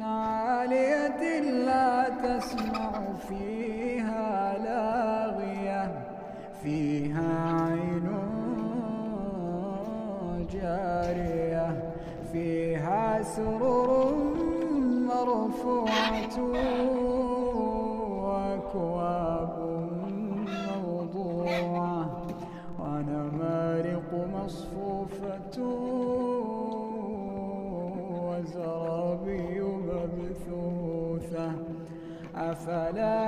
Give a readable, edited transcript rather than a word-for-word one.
عالية لا تسمع فيها لاغية، فيها عين جارية، فيها سرر مرفوعة وأكواب موضوعة ونمارق مصفوفة وزرابي مبثوثة. أفلا